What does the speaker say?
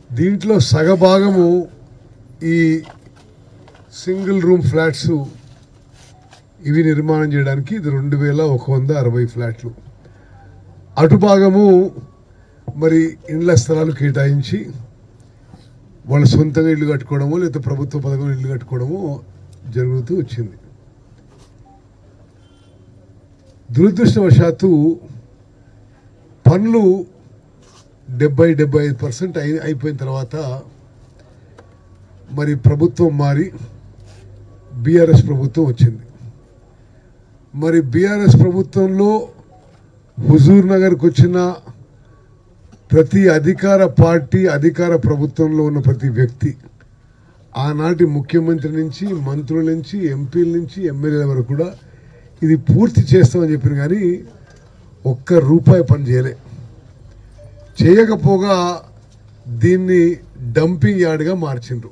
దీంట్లో సగభాగము ఈ single room flats ఇవి నిర్మాణం చేయడానికి ఇది 2160 ఫ్లాట్లు. అటు భాగము మరి ఇండ్ల స్థలాలు కేటాయించి వాళ్ళ సొంతంగా ఇల్లు కట్టుకోవడము లేదా ప్రభుత్వ పథకం ఇల్లు కట్టుకోవడము జరుగుతూ వచ్చింది. దురదృష్టవశాత్తు పనులు 70-75% అయిపోయిన తర్వాత మరి ప్రభుత్వం మారి బీఆర్ఎస్ ప్రభుత్వం వచ్చింది. మరి బీఆర్ఎస్ ప్రభుత్వంలో హుజూర్ నగర్కి వచ్చిన ప్రతి అధికార పార్టీ, అధికార ప్రభుత్వంలో ఉన్న ప్రతి వ్యక్తి, ఆనాటి ముఖ్యమంత్రి నుంచి, మంత్రుల నుంచి, ఎంపీల నుంచి, ఎమ్మెల్యేల వరకు కూడా ఇది పూర్తి చేస్తామని చెప్పిన కానీ ఒక్క రూపాయి పని చేయకపోగా దీన్ని డంపింగ్ యార్డ్గా మార్చిండ్రు.